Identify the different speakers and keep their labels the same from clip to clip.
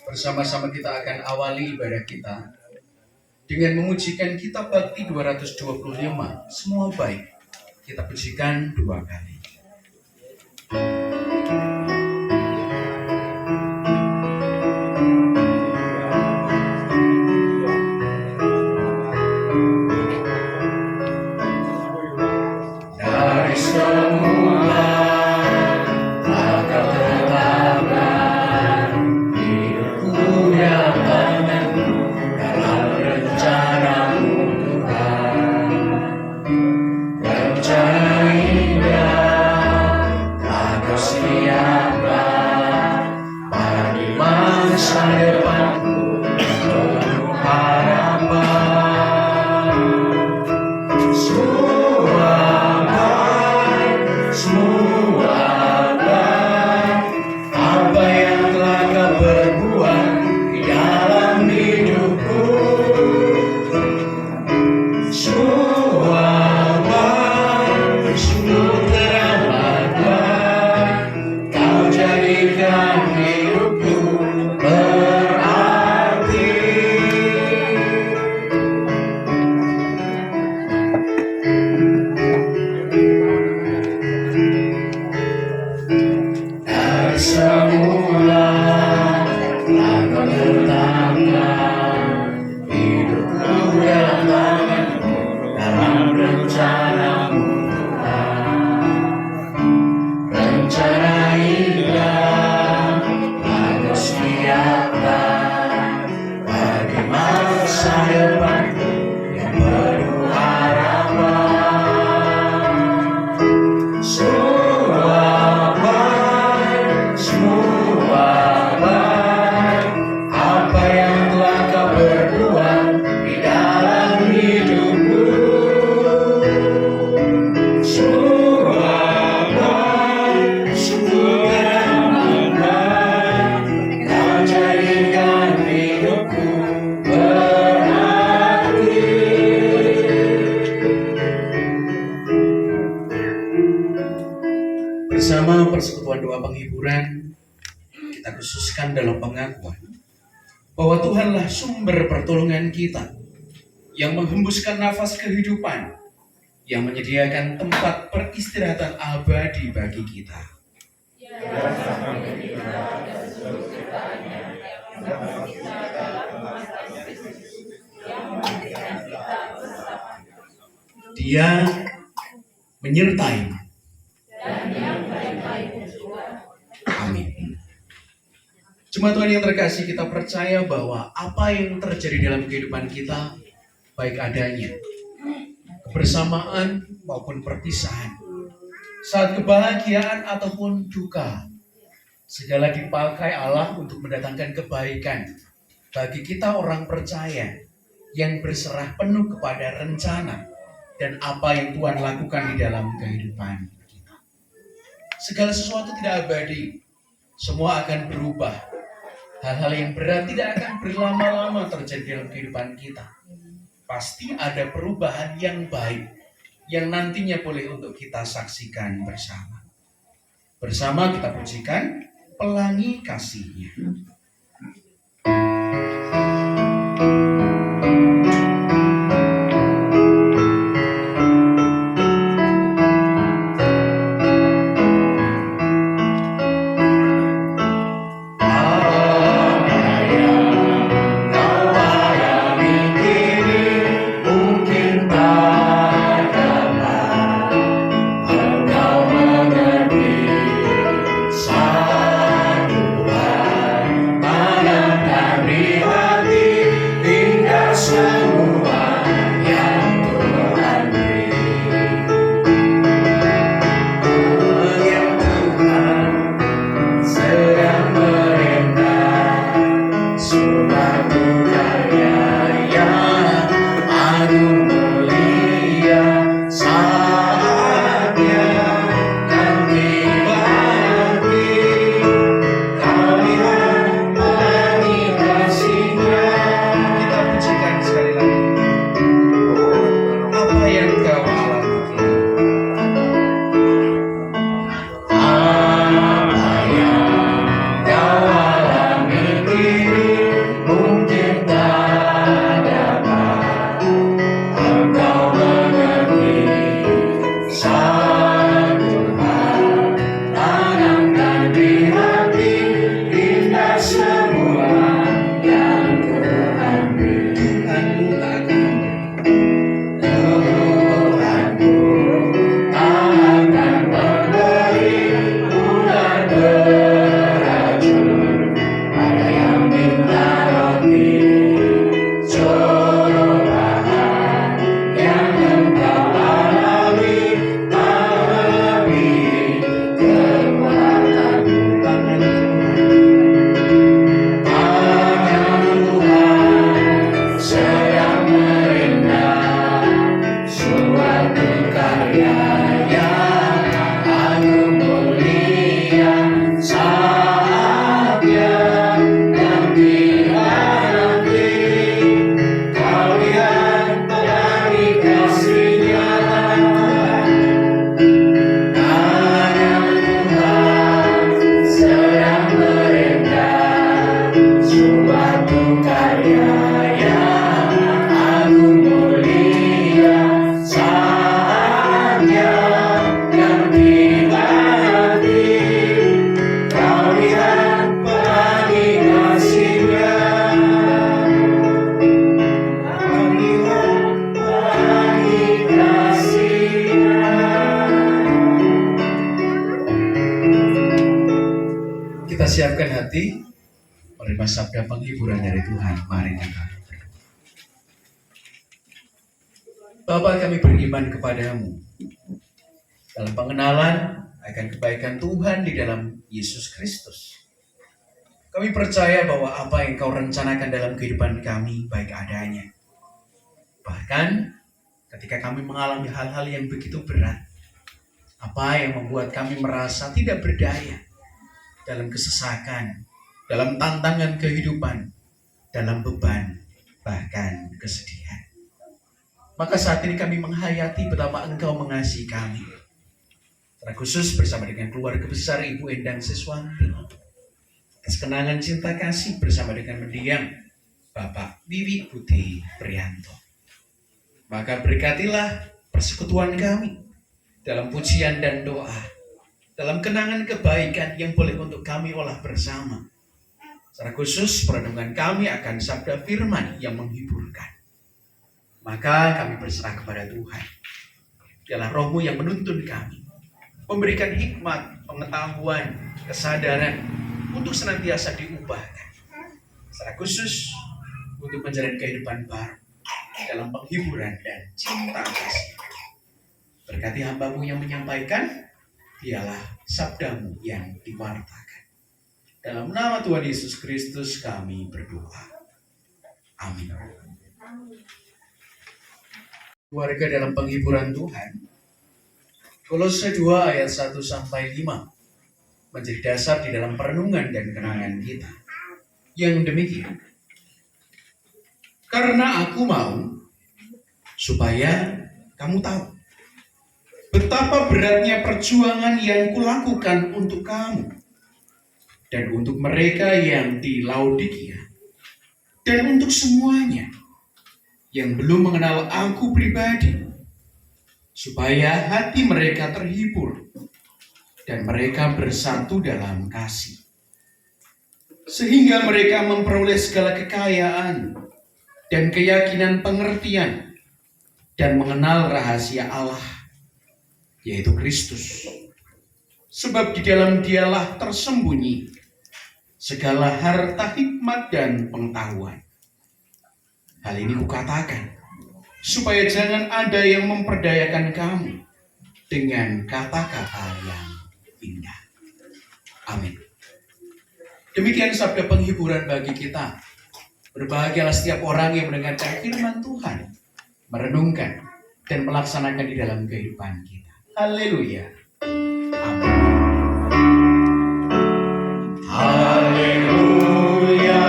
Speaker 1: Bersama-sama kita akan awali ibadah kita dengan memujikan kitab Bakti 225. Semua baik. Kita pujikan 2 kali. Dari semula Engkau tetapkan hidupku yang penuh dalam rencana-Mu Tuhan. Rencana indah Engkau siapkan bagi masa depanku penuh harapan. Semua baik apa yang telah Kau perbuat di dalam hidupku. Semua baik, sungguh teramat baik. Kau jadikan hidupku berarti. Dari semula Engkau tetapkan hidupku yang penuh dalam rencana-Mu Tuhan. Rencana indah Engkau siapkan bagi masa depanku yang penuh harapan. Semua baik apa yang telah Kau perbuat di dalam hidupku. Semua baik, sungguh teramat baik. Kau jadikan hidupku berarti. Bersama persekutuan doa penghiburan, kita khususkan dalam pengakuan bahwa Tuhanlah sumber pertolongan kita, yang menghembuskan nafas kehidupan, yang menyediakan tempat peristirahatan abadi bagi kita. Dia menyertai. Amin. Jemaat Tuhan yang terkasih, kita percaya bahwa apa yang terjadi dalam kehidupan kita, baik adanya kebersamaan maupun perpisahan, saat kebahagiaan ataupun duka, segala dipakai Allah untuk mendatangkan kebaikan bagi kita orang percaya yang berserah penuh kepada rencana dan apa yang Tuhan lakukan di dalam kehidupan kita. Segala sesuatu tidak abadi, semua akan berubah. Hal-hal yang berat tidak akan berlama-lama terjadi dalam kehidupan kita. Pasti ada perubahan yang baik yang nantinya boleh untuk kita saksikan bersama. Bersama kita pujikan Pelangi Kasih-Nya. diberkati menerima sabda penghiburan dari Tuhan. Mari kita berdoa. Bapa, kami beriman kepadamu dalam pengenalan akan kebaikan Tuhan di dalam Yesus Kristus. Kami percaya bahwa apa yang Kau rencanakan dalam kehidupan kami baik adanya. Bahkan ketika kami mengalami hal-hal yang begitu berat, apa yang membuat kami merasa tidak berdaya dalam kesesakan, dalam tantangan kehidupan, dalam beban, bahkan kesedihan. Maka saat ini kami menghayati betapa Engkau mengasihi kami. Terkhusus bersama dengan keluarga besar Ibu Endang Siswanti, atas kenangan cinta kasih bersama dengan mendiang Bapak Wiwi Budi Prianto. Maka berkatilah persekutuan kami dalam pujian dan doa, dalam kenangan kebaikan yang boleh untuk kami olah bersama. Secara khusus perenungan kami akan sabda firman yang menghiburkan. Maka kami berserah kepada Tuhan. Dialah Roh-Mu yang menuntun kami, memberikan hikmat, pengetahuan, kesadaran untuk senantiasa diubahkan. Secara khusus untuk menjalani kehidupan baru dalam penghiburan dan cinta kasih. Berkati hamba-Mu yang menyampaikan, dialah sabda-Mu yang diwartakan. Dalam nama Tuhan Yesus Kristus kami berdoa. Amin. Keluarga dalam penghiburan Tuhan, Kolose 2 ayat 1-5 menjadi dasar di dalam perenungan dan kenangan kita. Yang demikian, karena aku mau supaya kamu tahu betapa beratnya perjuangan yang kulakukan untuk kamu dan untuk mereka yang di Laodikia dan untuk semuanya yang belum mengenal aku pribadi, supaya hati mereka terhibur dan mereka bersatu dalam kasih, sehingga mereka memperoleh segala kekayaan dan keyakinan pengertian dan mengenal rahasia Allah, yaitu Kristus. Sebab di dalam Dialah tersembunyi segala harta hikmat dan pengetahuan. Hal ini kukatakan supaya jangan ada yang memperdayakan kamu dengan kata-kata yang indah. Amin. Demikian sabda penghiburan bagi kita. Berbahagialah setiap orang yang mendengarkan firman Tuhan, merenungkan dan melaksanakan di dalam kehidupan kita. Haleluya. Amin. Haleluya.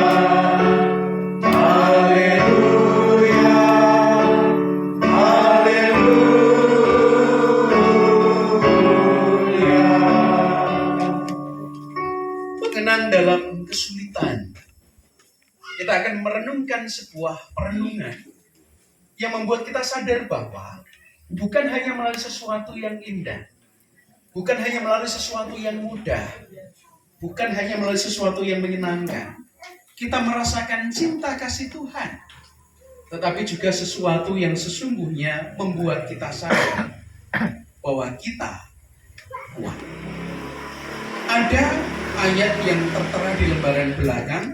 Speaker 1: Haleluya. Haleluya. Mengenang dalam kesulitan, kita akan merenungkan sebuah perenungan yang membuat kita sadar bahwa bukan hanya melalui sesuatu yang indah, bukan hanya melalui sesuatu yang mudah, bukan hanya melalui sesuatu yang menyenangkan, kita merasakan cinta kasih Tuhan, tetapi juga sesuatu yang sesungguhnya membuat kita sadar bahwa kita kuat. Ada ayat yang tertera di lembaran belakang.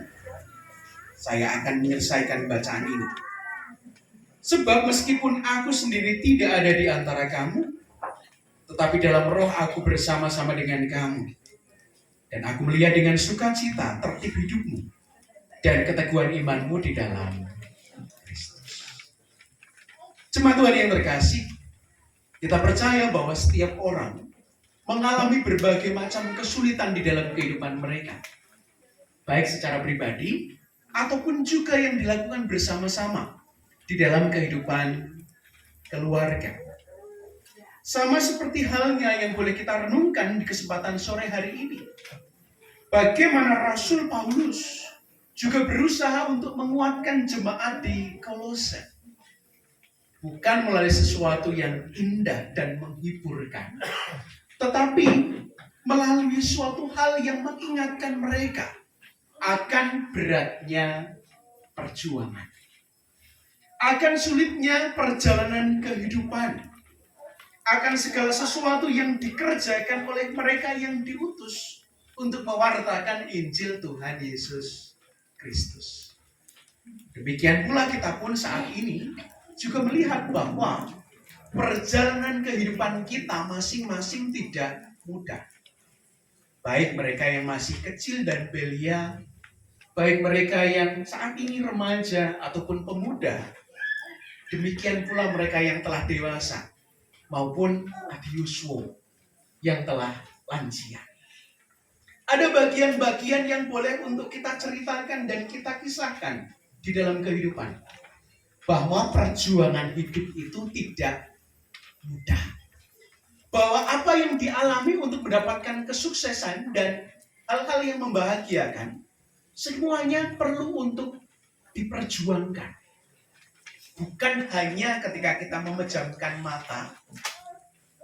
Speaker 1: Saya akan menyelesaikan bacaan ini. Sebab meskipun aku sendiri tidak ada di antara kamu, tetapi dalam roh aku bersama-sama dengan kamu. Dan aku melihat dengan sukacita tertib hidupmu dan keteguhan imanmu di dalam Kristus. Jemaat Tuhan yang terkasih, kita percaya bahwa setiap orang mengalami berbagai macam kesulitan di dalam kehidupan mereka, baik secara pribadi ataupun juga yang dilakukan bersama-sama di dalam kehidupan keluarga. Sama seperti halnya yang boleh kita renungkan di kesempatan sore hari ini. Bagaimana Rasul Paulus juga berusaha untuk menguatkan jemaat di Kolose. Bukan melalui sesuatu yang indah dan menghiburkan, tetapi melalui suatu hal yang mengingatkan mereka akan beratnya perjuangan, akan sulitnya perjalanan kehidupan, akan segala sesuatu yang dikerjakan oleh mereka yang diutus untuk mewartakan Injil Tuhan Yesus Kristus. Demikian pula kita pun saat ini juga melihat bahwa perjalanan kehidupan kita masing-masing tidak mudah. Baik mereka yang masih kecil dan belia, baik mereka yang saat ini remaja ataupun pemuda, demikian pula mereka yang telah dewasa, maupun adiuswo yang telah lansia. Ada bagian-bagian yang boleh untuk kita ceritakan dan kita kisahkan di dalam kehidupan. Bahwa perjuangan hidup itu tidak mudah. Bahwa apa yang dialami untuk mendapatkan kesuksesan dan hal-hal yang membahagiakan, semuanya perlu untuk diperjuangkan. Bukan hanya ketika kita memejamkan mata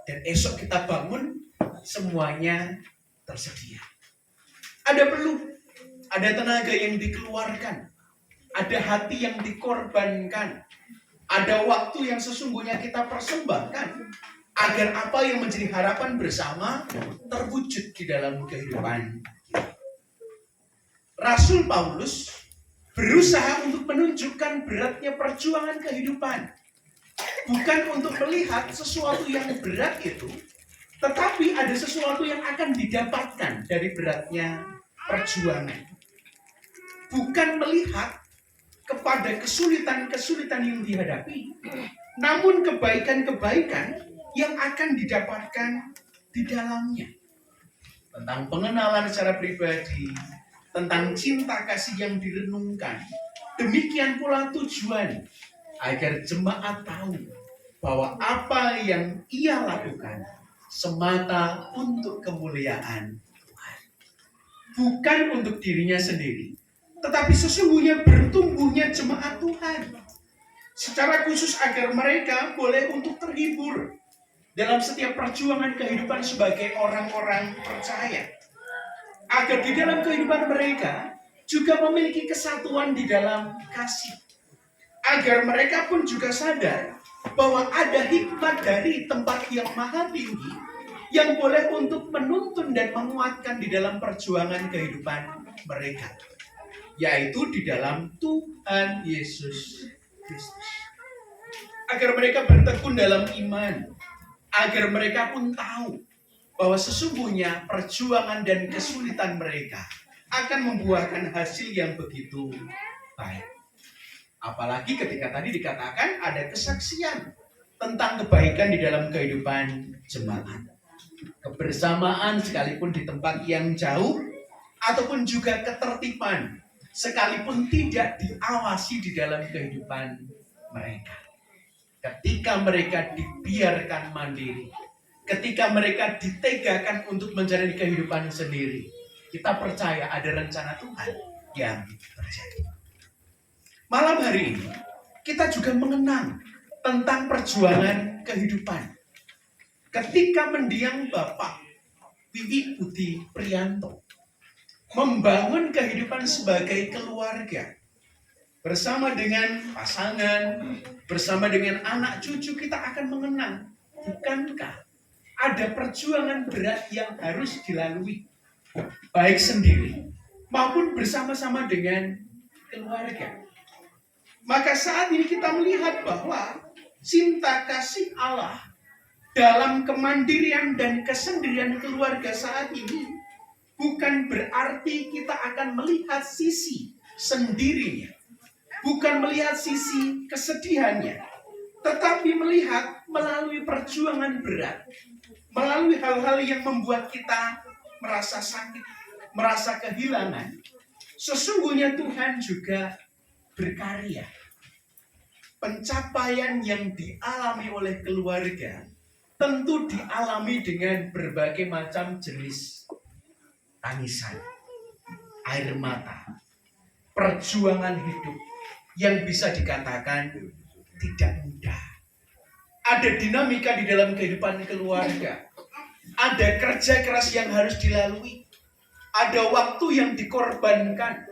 Speaker 1: dan esok kita bangun, semuanya tersedia. Ada tenaga yang dikeluarkan, ada hati yang dikorbankan, ada waktu yang sesungguhnya kita persembahkan agar apa yang menjadi harapan bersama terwujud di dalam kehidupan kita. Rasul Paulus berusaha untuk menunjukkan beratnya perjuangan kehidupan. Bukan untuk melihat sesuatu yang berat itu, tetapi ada sesuatu yang akan didapatkan dari beratnya perjuangan. Bukan melihat kepada kesulitan-kesulitan yang dihadapi, namun kebaikan-kebaikan yang akan didapatkan di dalamnya. Tentang pengenalan secara pribadi, tentang cinta kasih yang direnungkan. Demikian pula tujuan agar jemaat tahu bahwa apa yang ia lakukan semata untuk kemuliaan Tuhan. Bukan untuk dirinya sendiri, tetapi sesungguhnya bertumbuhnya jemaat Tuhan. Secara khusus agar mereka boleh untuk terhibur dalam setiap perjuangan kehidupan sebagai orang-orang percaya. Agar di dalam kehidupan mereka juga memiliki kesatuan di dalam kasih. Agar mereka pun juga sadar bahwa ada hikmat dari tempat yang maha tinggi yang boleh untuk menuntun dan menguatkan di dalam perjuangan kehidupan mereka, yaitu di dalam Tuhan Yesus Kristus. Agar mereka bertekun dalam iman, agar mereka pun tahu bahwa sesungguhnya perjuangan dan kesulitan mereka akan membuahkan hasil yang begitu baik. Apalagi ketika tadi dikatakan ada kesaksian tentang kebaikan di dalam kehidupan jemaat. Kebersamaan sekalipun di tempat yang jauh, ataupun juga ketertiban sekalipun tidak diawasi di dalam kehidupan mereka. Ketika mereka dibiarkan mandiri, ketika mereka ditegakan untuk menjalani kehidupan sendiri, kita percaya ada rencana Tuhan yang terjadi. Malam hari ini, kita juga mengenang tentang perjuangan kehidupan. Ketika mendiang Bapak Wiwi Budi Prianto, membangun kehidupan sebagai keluarga, bersama dengan pasangan, bersama dengan anak cucu, kita akan mengenang, bukankah ada perjuangan berat yang harus dilalui, baik sendiri maupun bersama-sama dengan keluarga. Maka saat ini kita melihat bahwa cinta kasih Allah dalam kemandirian dan kesendirian keluarga saat ini bukan berarti kita akan melihat sisi sendirinya, bukan melihat sisi kesedihannya, tetapi melihat melalui perjuangan berat, melalui hal-hal yang membuat kita merasa sakit, merasa kehilangan. Sesungguhnya Tuhan juga berkarya. Pencapaian yang dialami oleh keluarga tentu dialami dengan berbagai macam jenis tangisan, air mata, perjuangan hidup yang bisa dikatakan tidak mudah. Ada dinamika di dalam kehidupan keluarga, ada kerja keras yang harus dilalui, ada waktu yang dikorbankan,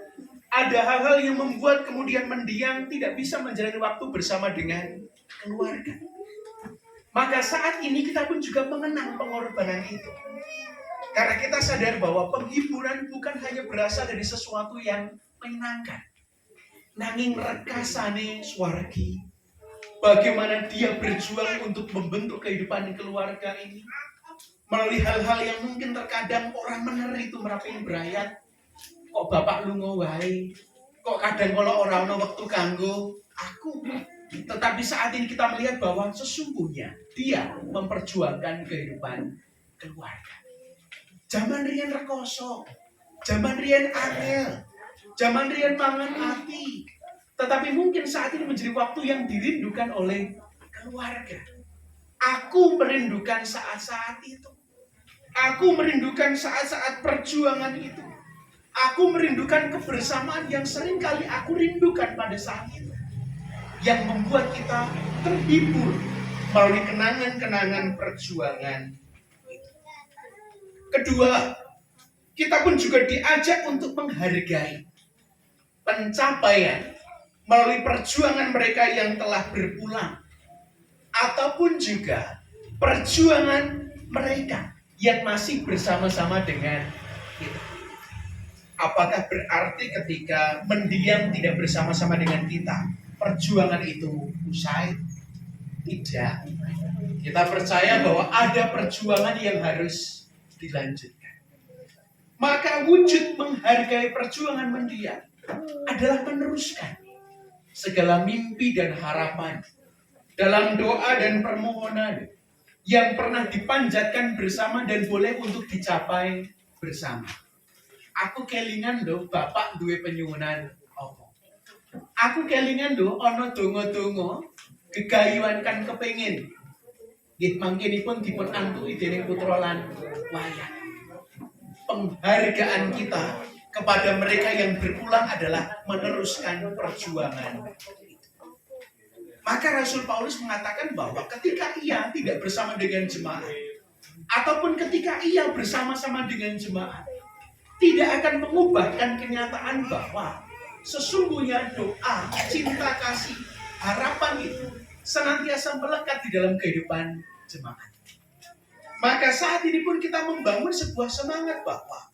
Speaker 1: ada hal-hal yang membuat kemudian mendiang tidak bisa menjalani waktu bersama dengan keluarga. Maka saat ini kita pun juga mengenang pengorbanan itu. Karena kita sadar bahwa penghiburan bukan hanya berasal dari sesuatu yang menyenangkan. Nanging rekasane swargi. Bagaimana dia berjuang untuk membentuk kehidupan keluarga ini. Melalui hal-hal yang mungkin terkadang orang mener itu merapin berayat. Kok bapak lungo wae? Kok kadang kalau orang ono waktu kanggo aku. Tetapi saat ini kita melihat bahwa sesungguhnya dia memperjuangkan kehidupan keluarga. Zaman riyen rekoso, zaman riyen angel, zaman riyen mangan ati. Tetapi mungkin saat ini menjadi waktu yang dirindukan oleh keluarga. Aku merindukan saat-saat itu. Aku merindukan saat-saat perjuangan itu. Aku merindukan kebersamaan yang seringkali aku rindukan pada saat itu. Yang membuat kita terhibur melalui kenangan-kenangan perjuangan. Kedua, kita pun juga diajak untuk menghargai pencapaian melalui perjuangan mereka yang telah berpulang. Ataupun juga perjuangan mereka yang masih bersama-sama dengan kita. Apakah berarti ketika mendiam tidak bersama-sama dengan kita, perjuangan itu usai? Tidak. Kita percaya bahwa ada perjuangan yang harus dilanjutkan. Maka wujud menghargai perjuangan mendiam adalah meneruskan segala mimpi dan harapan dalam doa dan permohonan yang pernah dipanjatkan bersama dan boleh untuk dicapai bersama. Aku kelingan lho bapak duwe penyuwunan apa. Aku kelingan lho ana donga-donga gegayuhan kan kepengin. Nggih mangkenipun dipun antuki dening putra lan wayah. Penghargaan kita kepada mereka yang berpulang adalah meneruskan perjuangan. Maka Rasul Paulus mengatakan bahwa ketika ia tidak bersama dengan jemaat, ataupun ketika ia bersama-sama dengan jemaat, tidak akan mengubahkan kenyataan bahwa sesungguhnya doa, cinta kasih, harapan itu senantiasa melekat di dalam kehidupan jemaat. Maka saat ini pun kita membangun sebuah semangat bahwa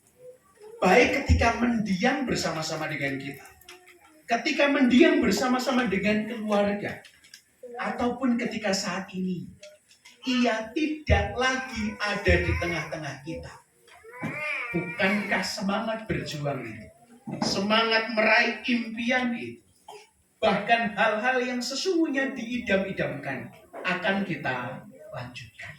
Speaker 1: baik ketika mendiam bersama-sama dengan kita, ketika mendiam bersama-sama dengan keluarga, ataupun ketika saat ini ia tidak lagi ada di tengah-tengah kita. Bukankah semangat berjuang ini, semangat meraih impian itu, bahkan hal-hal yang sesungguhnya diidam-idamkan akan kita lanjutkan.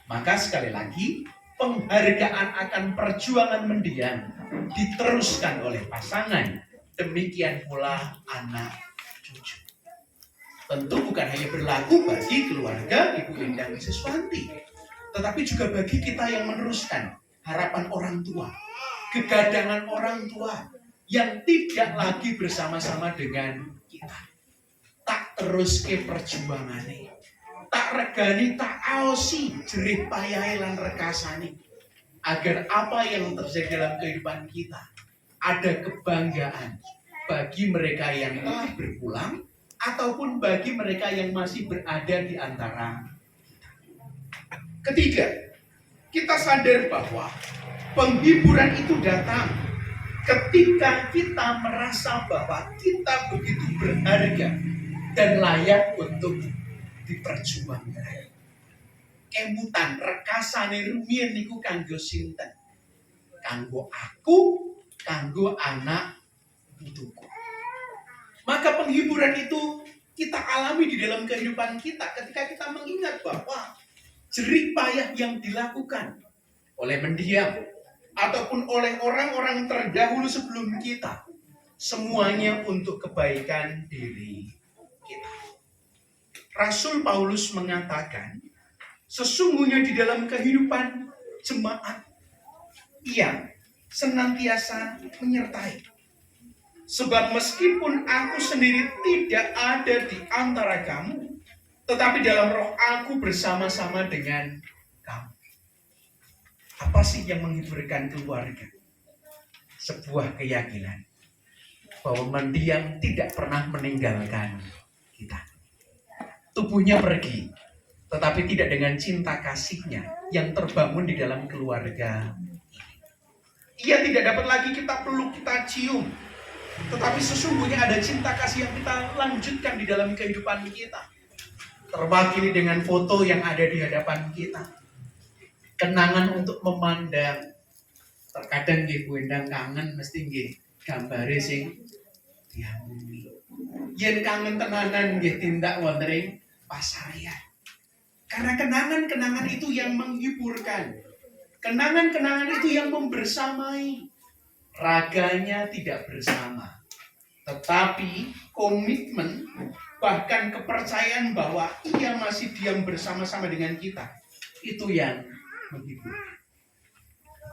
Speaker 1: Maka sekali lagi, penghargaan akan perjuangan mendiam diteruskan oleh pasangan, demikian pula anak cucu. Tentu bukan hanya berlaku bagi keluarga Ibu Endang Siswanti, tetapi juga bagi kita yang meneruskan harapan orang tua, kegadangan orang tua yang tidak lagi bersama-sama dengan kita. Tak terus ke perjuangannya, tak regani, tak aosi jerih payahe lan rekasane, agar apa yang terjadi dalam kehidupan kita ada kebanggaan bagi mereka yang telah berpulang ataupun bagi mereka yang masih berada di antara kita. Ketiga, kita sadar bahwa penghiburan itu datang ketika kita merasa bahwa kita begitu berharga dan layak untuk diperjuangkan. Kemutan rekasane rumiyin niku kanggo sinten? Kanggo aku, kanggo anak putuku. Maka penghiburan itu kita alami di dalam kehidupan kita ketika kita mengingat bahwa jerih payah yang dilakukan oleh mendiam ataupun oleh orang-orang terdahulu sebelum kita, semuanya untuk kebaikan diri kita. Rasul Paulus mengatakan, sesungguhnya di dalam kehidupan jemaat, ia senantiasa menyertai. Sebab meskipun aku sendiri tidak ada di antara kamu, tetapi dalam roh aku bersama-sama dengan kamu. Apa sih yang menghiburkan keluarga? Sebuah keyakinan bahwa mendiam tidak pernah meninggalkan kita. Tubuhnya pergi, tetapi tidak dengan cinta kasihnya yang terbangun di dalam keluarga. Ia tidak dapat lagi kita peluk, kita cium. Tetapi sesungguhnya ada cinta kasih yang kita lanjutkan di dalam kehidupan kita. Terwakili dengan foto yang ada di hadapan kita. Kenangan untuk memandang. Terkadang nggih kuendang kangen mesti nggih gambare sing diamuni. Yen kangen tenanan nggih tindak wonten ing pasarean. Karena kenangan-kenangan itu yang menghiburkan. Kenangan-kenangan itu yang membersamai. Raganya tidak bersama. Tetapi komitmen bahkan kepercayaan bahwa ia masih diam bersama-sama dengan kita. Itu yang menghibur.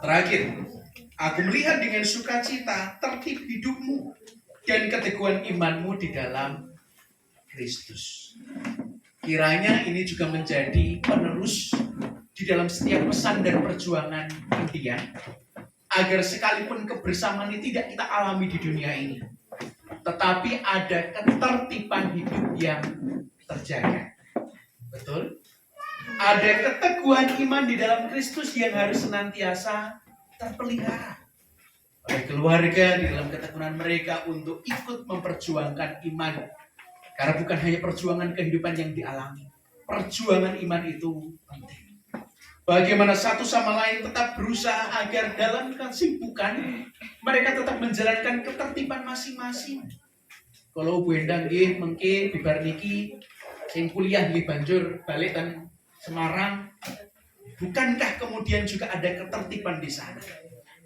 Speaker 1: Terakhir, aku melihat dengan sukacita tertib hidupmu dan keteguhan imanmu di dalam Kristus. Kiranya ini juga menjadi penerus di dalam setiap pesan dan perjuangan intian, agar sekalipun kebersamaan ini tidak kita alami di dunia ini, tetapi ada ketertiban hidup yang terjaga. Betul? Ada keteguhan iman di dalam Kristus yang harus senantiasa terpelihara oleh keluarga di dalam ketekunan mereka untuk ikut memperjuangkan iman. Karena bukan hanya perjuangan kehidupan yang dialami, perjuangan iman itu penting. Bagaimana satu sama lain tetap berusaha agar dalam kesibukan mereka tetap menjalankan ketertiban masing-masing. Kalau Bu Endang nggih mengke bibar niki sing kuliah nggih banjur balik ten Semarang, bukankah kemudian juga ada ketertiban di sana?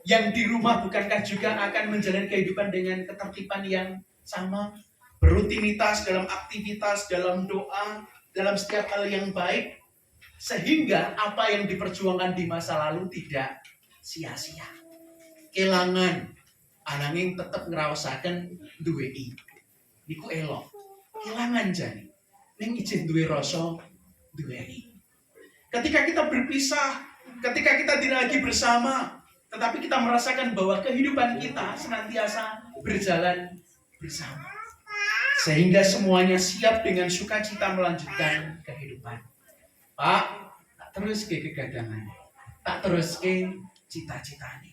Speaker 1: Yang di rumah bukankah juga akan menjalani kehidupan dengan ketertiban yang sama? Berutinitas dalam aktivitas, dalam doa, dalam setiap hal yang baik, sehingga apa yang diperjuangkan di masa lalu tidak sia-sia. Kelangan, ananging tetap ngerasakan duwe niku elok. Kelangan jani, ning izin duwe rasa duwe. Ketika kita berpisah, ketika kita tidak lagi bersama, tetapi kita merasakan bahwa kehidupan kita senantiasa berjalan bersama. Sehingga semuanya siap dengan sukacita melanjutkan kehidupan. Pak, tak terus ke kegadangan, tak terus ke cita-citanya.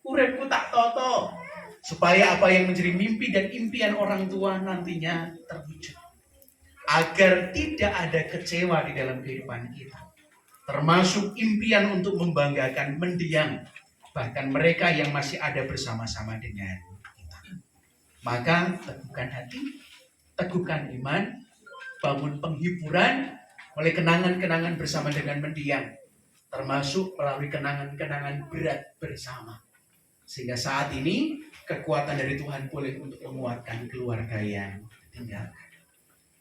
Speaker 1: Uripku tak toto, supaya apa yang menjadi mimpi dan impian orang tua nantinya terwujud. Agar tidak ada kecewa di dalam kehidupan kita. Termasuk impian untuk membanggakan mendiang, bahkan mereka yang masih ada bersama-sama dengan kita. Maka teguhkan hati, teguhkan iman, bangun penghiburan oleh kenangan-kenangan bersama dengan mendiang, termasuk melalui kenangan-kenangan berat bersama. Sehingga saat ini kekuatan dari Tuhan boleh untuk menguatkan keluarga yang ditinggalkan.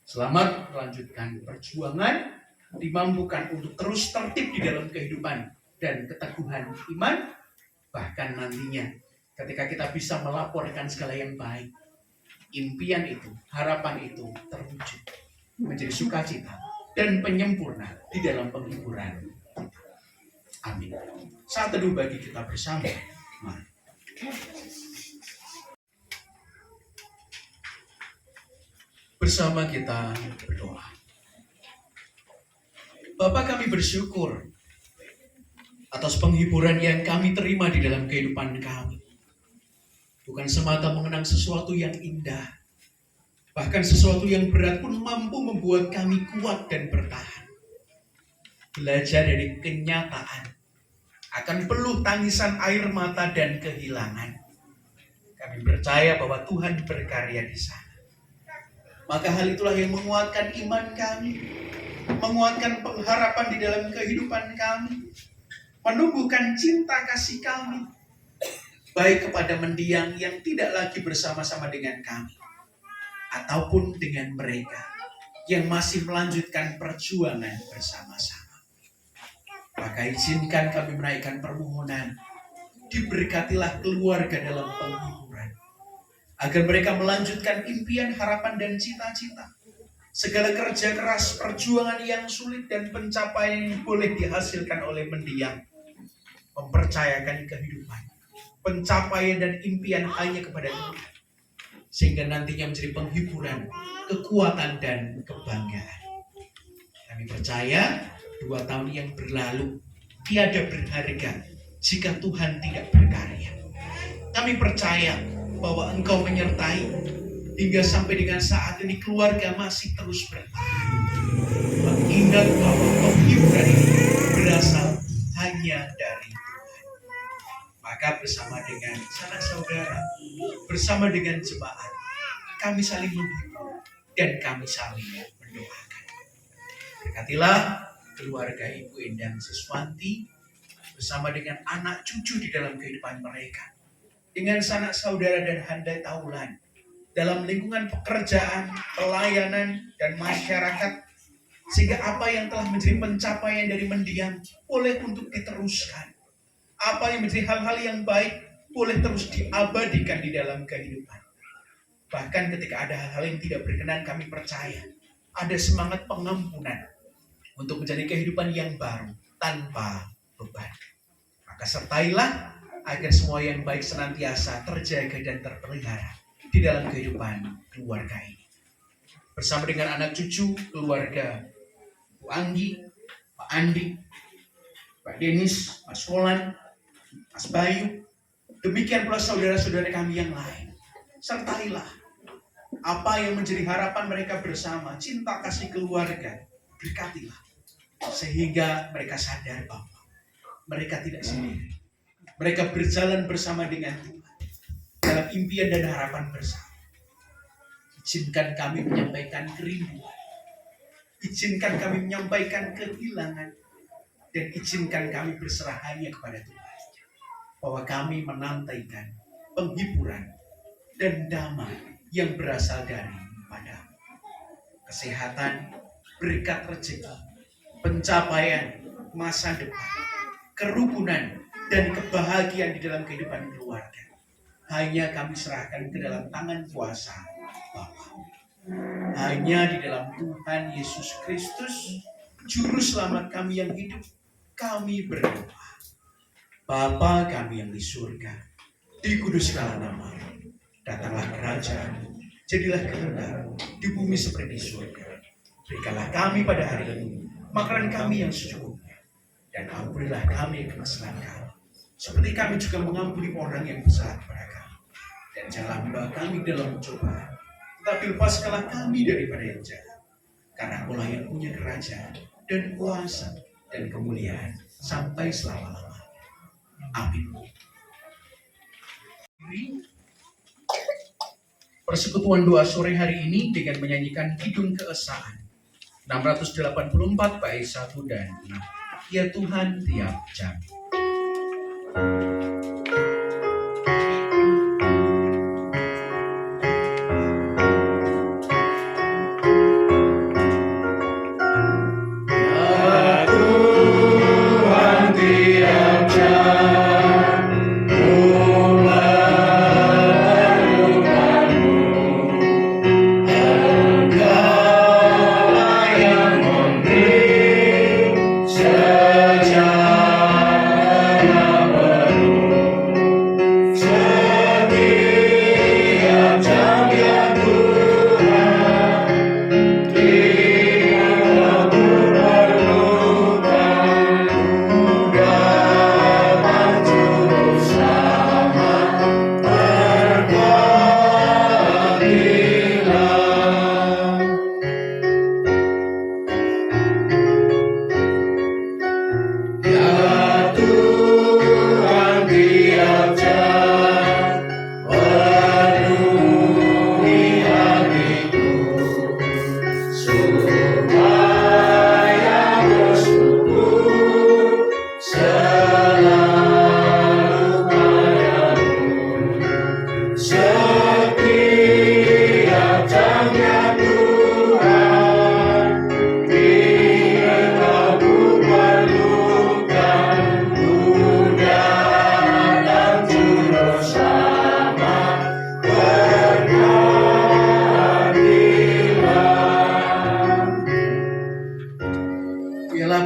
Speaker 1: Selamat melanjutkan perjuangan, dimampukan untuk terus tertib di dalam kehidupan dan keteguhan iman, bahkan nantinya ketika kita bisa melaporkan segala yang baik, impian itu, harapan itu terwujud menjadi sukacita dan penyempurna di dalam penghiburan. Amin. Saat teduh bagi kita bersama. Mari. Bersama kita berdoa. Bapa, kami bersyukur atas penghiburan yang kami terima di dalam kehidupan kami. Bukan semata mengenang sesuatu yang indah, bahkan sesuatu yang berat pun mampu membuat kami kuat dan bertahan. Belajar dari kenyataan akan peluh tangisan air mata dan kehilangan. Kami percaya bahwa Tuhan berkarya di sana. Maka hal itulah yang menguatkan iman kami, menguatkan pengharapan di dalam kehidupan kami, menumbuhkan cinta kasih kami, baik kepada mendiang yang tidak lagi bersama-sama dengan kami, ataupun dengan mereka yang masih melanjutkan perjuangan bersama-sama. Maka izinkan kami menaikkan permohonan, diberkatilah keluarga dalam penghiburan, agar mereka melanjutkan impian, harapan, dan cita-cita. Segala kerja keras, perjuangan yang sulit dan pencapaian yang boleh dihasilkan oleh mendiang, mempercayakan kehidupan, pencapaian dan impian hanya kepada Tuhan, sehingga nantinya menjadi penghiburan, kekuatan, dan kebanggaan. Kami percaya 2 tahun yang berlalu tiada berharga jika Tuhan tidak berkarya. Kami percaya bahwa Engkau menyertai hingga sampai dengan saat ini keluarga masih terus bertahan. Mengingat bahwa penghiburan ini berasal hanya dari Tuhan. Maka bersama dengan sanak saudara, bersama dengan jemaat, kami saling menghibur dan kami saling mendoakan. Berkatilah keluarga Ibu Endang Siswanti bersama dengan anak cucu di dalam kehidupan mereka, dengan sanak saudara dan handai taulan dalam lingkungan pekerjaan, pelayanan, dan masyarakat, sehingga apa yang telah menjadi pencapaian dari mendiang boleh untuk diteruskan. Apa yang menjadi hal-hal yang baik boleh terus diabadikan di dalam kehidupan. Bahkan ketika ada hal-hal yang tidak berkenan, kami percaya ada semangat pengampunan untuk menjadi kehidupan yang baru tanpa beban. Maka sertailah agar semua yang baik senantiasa terjaga dan terpelihara di dalam kehidupan keluarga ini. Bersama dengan anak cucu keluarga Bu Anggi, Pak Andi, Pak Denis, Mas Roland, Mas Bayu, demikian pula saudara-saudara kami yang lain. Sertailah apa yang menjadi harapan mereka bersama, cinta kasih keluarga, berkatilah sehingga mereka sadar bahwa mereka tidak sendiri. Mereka berjalan bersama dengan Tuhan dalam impian dan harapan bersama. Izinkan kami menyampaikan kerinduan, izinkan kami menyampaikan kehilangan, dan izinkan kami berserah hanya kepada Tuhan, bahwa kami menantaikan penghiburan dan damai yang berasal dari Padamu. Kesehatan, berkat rezeki, pencapaian masa depan, kerukunan, dan kebahagiaan di dalam kehidupan keluarga hanya kami serahkan ke dalam tangan kuasa Bapa. Hanya di dalam Tuhan Yesus Kristus, Juru Selamat kami yang hidup, kami berdoa. Bapa kami yang di surga, dikuduskanlah nama-Mu, datanglah kerajaan, jadilah kehendak di bumi seperti di surga. Berikanlah kami pada hari ini makanan kami yang secukupnya, dan ampunilah kami kesalahan kami, seperti kami juga mengampuni orang yang bersalah kepada kami. Dan janganlah membawa kami dalam pencobaan, tetapi lepaskanlah kami daripada yang jahat. Karena Engkau yang punya kerajaan dan kuasa dan kemuliaan sampai selama-lamanya. Amin. Persekutuan doa sore hari ini dengan menyanyikan Kidung Keesaan 684 bait 1 dan 6. Ya Tuhan tiap jam.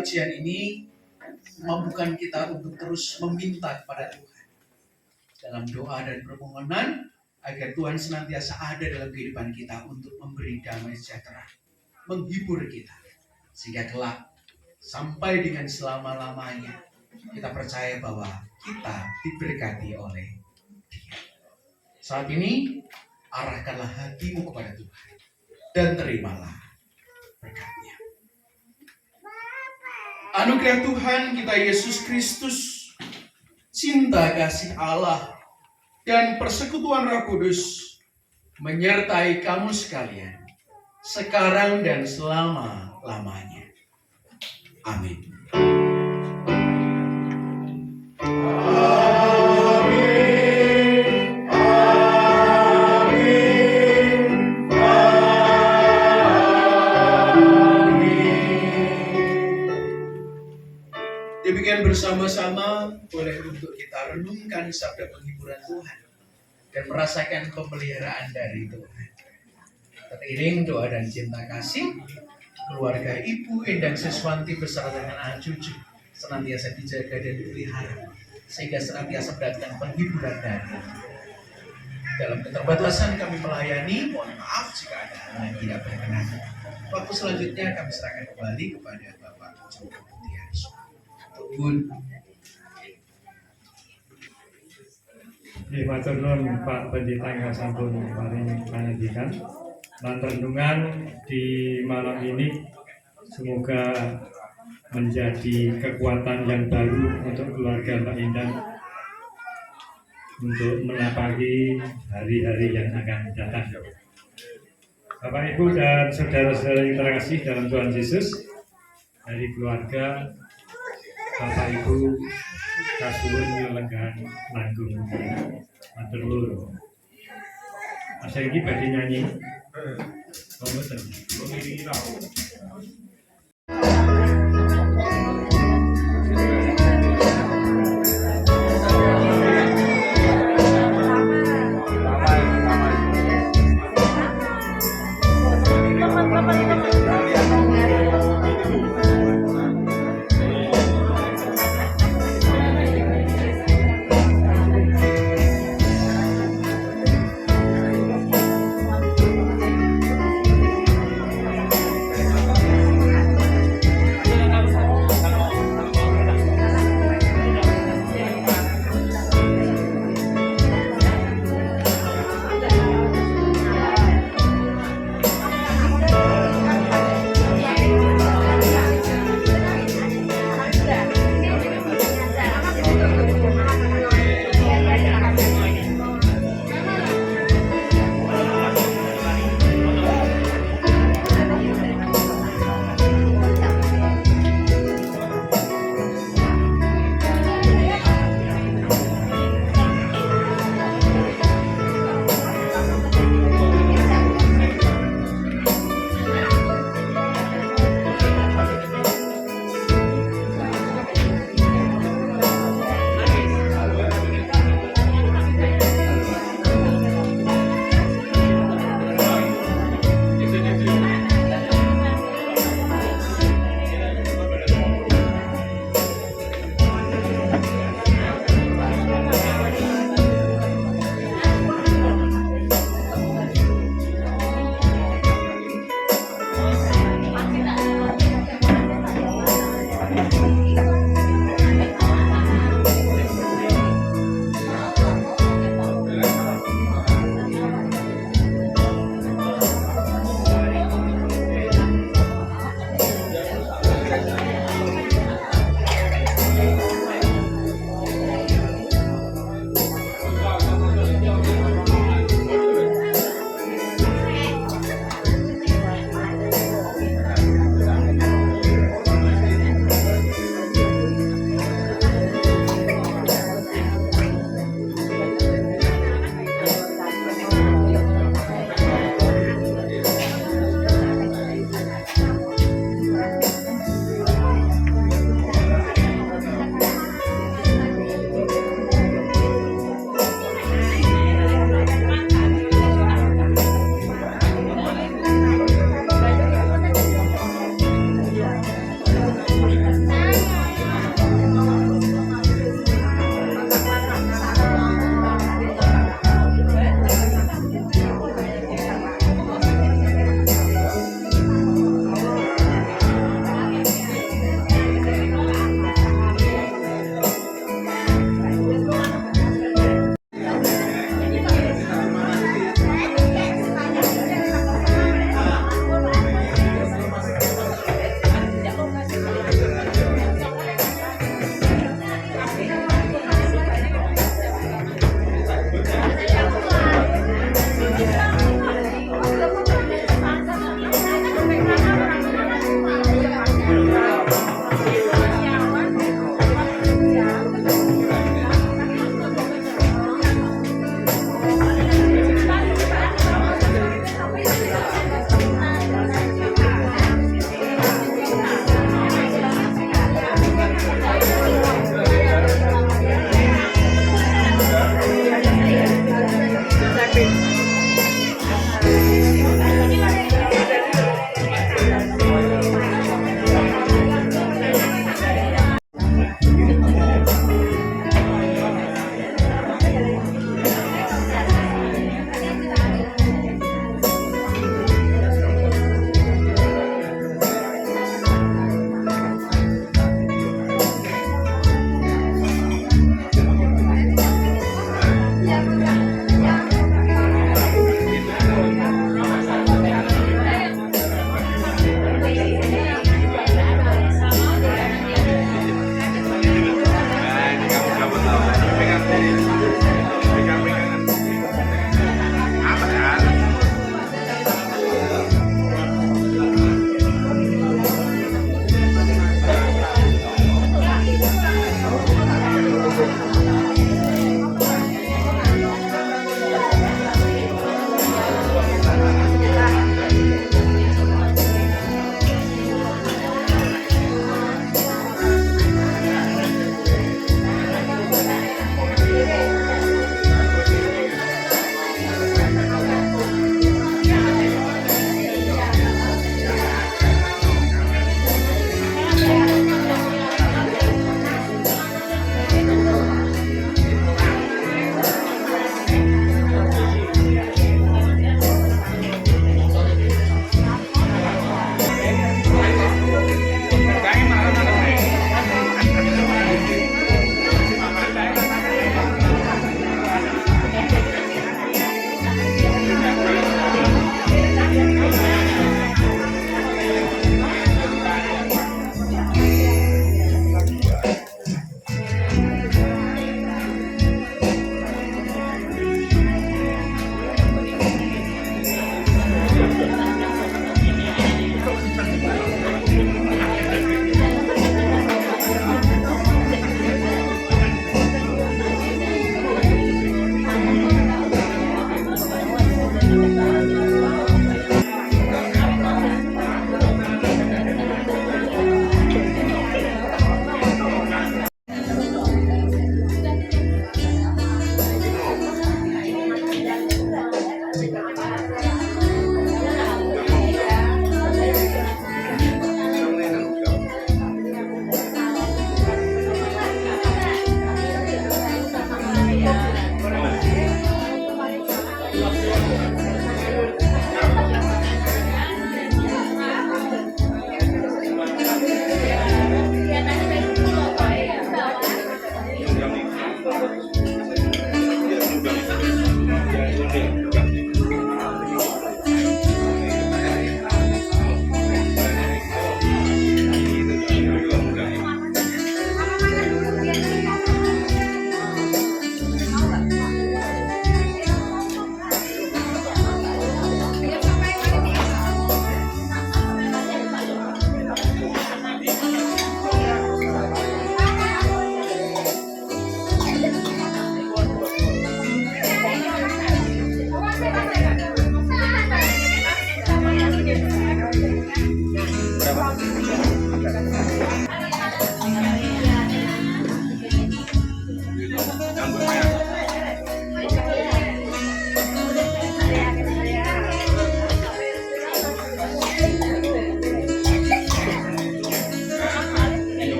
Speaker 1: Pujian ini memampukan kita untuk terus meminta kepada Tuhan dalam doa dan permohonan agar Tuhan senantiasa ada dalam kehidupan kita untuk memberi damai sejahtera, menghibur kita, sehingga kelak sampai dengan selama-lamanya Kita percaya bahwa kita diberkati oleh Dia. Saat ini, arahkanlah hatimu kepada Tuhan dan terimalah berkat-Nya. Anugerah Tuhan kita Yesus Kristus, cinta kasih Allah, dan persekutuan Roh Kudus menyertai kamu sekalian, sekarang dan selama-lamanya. Amin. Demikian bersama-sama boleh untuk kita renungkan sabda penghiburan Tuhan dan merasakan pemeliharaan dari Tuhan. Teriring doa dan cinta kasih, keluarga Ibu Endang Siswanti beserta dengan anak cucu senantiasa dijaga dan dipelihara sehingga senantiasa mendapatkan penghiburan dari dalam keterbatasan kami melayani. Mohon maaf jika ada hal yang tidak berkenan. Waktu selanjutnya kami serahkan kembali kepada Bapak Joko Tiansy. Tuhan.
Speaker 2: Matur nuwun Pak Pendeta ingkang sampun paring pangandikan lan renungan di malam ini semoga menjadi kekuatan yang baru untuk keluarga Mbak Endang untuk menapaki hari-hari yang akan datang. Bapak Ibu dan saudara-saudara yang terkasih dalam Tuhan Yesus, dari keluarga Bapak Ibu kasuwun nyelenggan nanggung matur nuwun. Masa iki badhe nyanyi. Oh mboten.